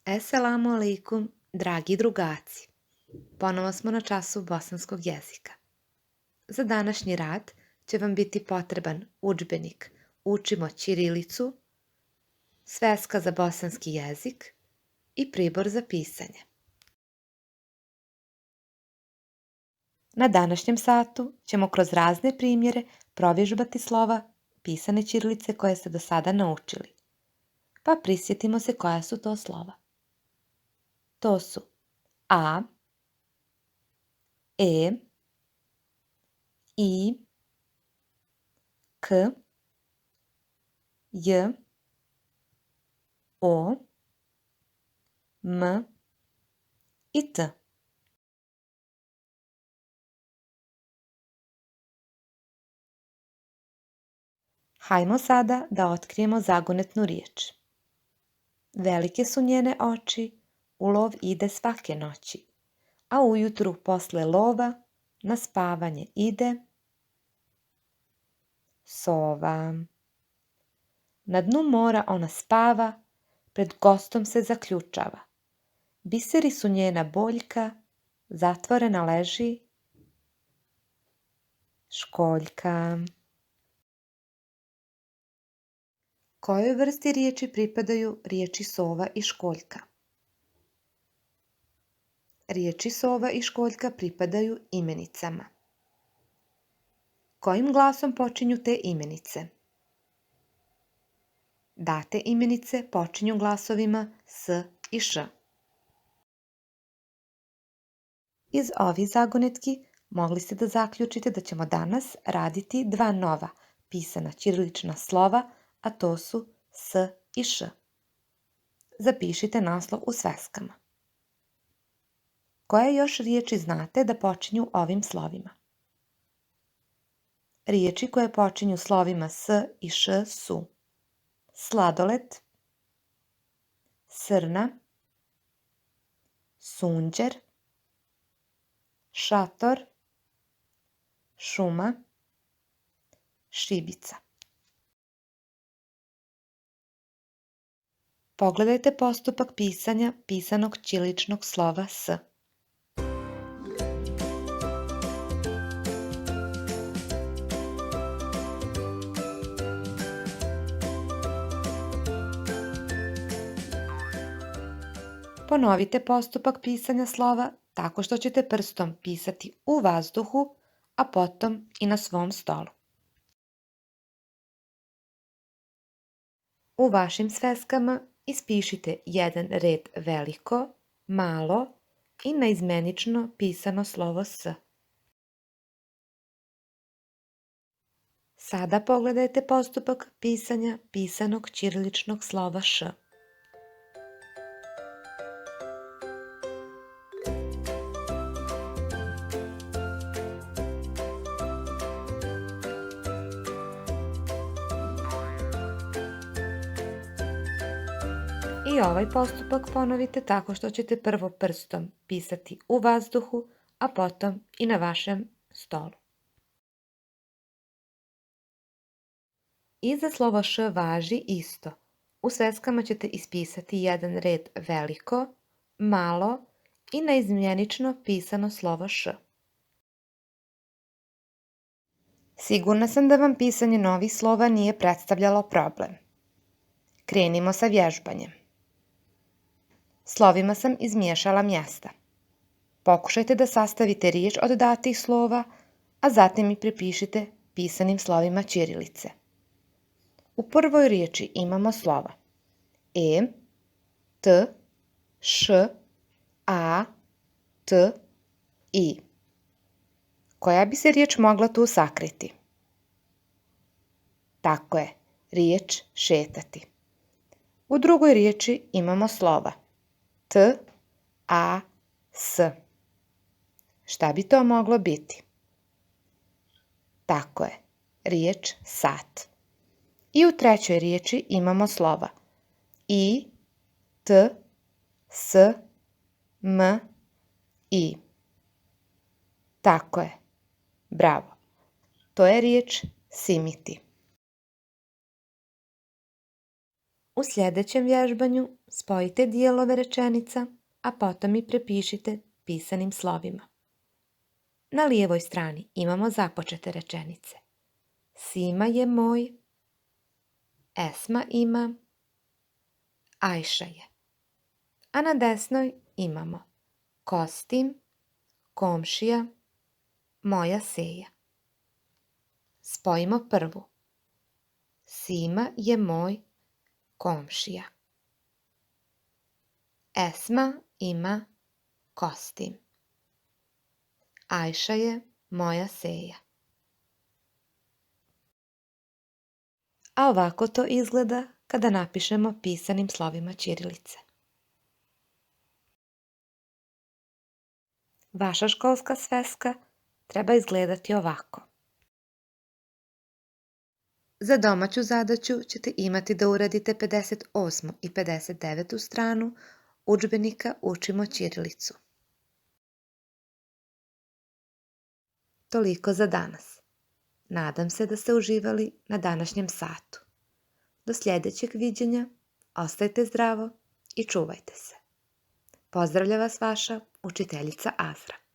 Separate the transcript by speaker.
Speaker 1: Esselamu alaikum, dragi drugaci. Ponovo smo na času bosanskog jezika. Za današnji rad će vam biti potreban udžbenik Učimo ćirilicu, sveska za bosanski jezik i pribor za pisanje. Na današnjem satu ćemo kroz razne primjere provježbati slova pisane ćirilice koje ste do sada naučili. Pa prisjetimo se koja su to slova. To su A, E, I, K, J, O, M i T. Hajmo sada da otkrijemo zagonetnu riječ. Velike su njene oči, u lov ide svake noći, a ujutru posle lova na spavanje ide sova. Na dnu mora ona spava, pred gostom se zaključava. Biseri su njena boljka, zatvorena leži školjka. Kojoj vrsti riječi pripadaju riječi sova i školjka? Riječi sova i školjka pripadaju imenicama. Kojim glasom počinju te imenice? Date imenice počinju glasovima s i š. Iz ovih zagonetki mogli ste da zaključite da ćemo danas raditi dva nova pisana ćirilična slova, a to su s i š. Zapišite naslov u sveskama. Koje još riječi znate da počinju ovim slovima? Riječi koje počinju slovima s i š su sladoled, srna, sunđer, šator, šuma, šibica. Pogledajte postupak pisanja pisanog ćiriličnog slova s. Ponovite postupak pisanja slova tako što ćete prstom pisati u vazduhu, a potom i na svom stolu. U vašim sveskama ispišite jedan red veliko, malo i naizmenično pisano slovo s. Sada pogledajte postupak pisanja pisanog ćiriličnog slova š. I ovaj postupak ponovite tako što ćete prvo prstom pisati u vazduhu, a potom i na vašem stolu. I za slovo š važi isto. U sveskama ćete ispisati jedan red veliko, malo i naizmjenično pisano slovo š. Sigurna sam da vam pisanje novih slova nije predstavljalo problem. Krenimo sa vježbanjem. Slovima sam izmiješala mjesta. Pokušajte da sastavite riječ od datih slova, a zatim ih prepišite pisanim slovima ćirilice. U prvoj riječi imamo slova e, t, š, a, t, i. Koja bi se riječ mogla tu sakriti? Tako je, riječ šetati. U drugoj riječi imamo slova t, a, s. Šta bi to moglo biti? Tako je, riječ sat. I u trećoj riječi imamo slova i, t, s, m, i. Tako je, bravo. To je riječ simiti. U sljedećem vježbanju spojite dijelove rečenica, a potom i prepišite pisanim slovima. Na lijevoj strani imamo započete rečenice. Sima je moj, Esma ima, Ajša je. A na desnoj imamo Kostim, komšija, moja Seja. Spojimo prvu. Sima je moj komšija. Esma ima kostim. Ajša je moja Seja. A ovako to izgleda kada napišemo pisanim slovima ćirilice. Vaša školska sveska treba izgledati ovako. Za domaću zadaću ćete imati da uradite 58. i 59. stranu udžbenika Učimo ćirilicu. Toliko za danas. Nadam se da ste uživali na današnjem satu. Do sljedećeg viđenja, ostajte zdravo i čuvajte se. Pozdravlja vas vaša učiteljica Azra.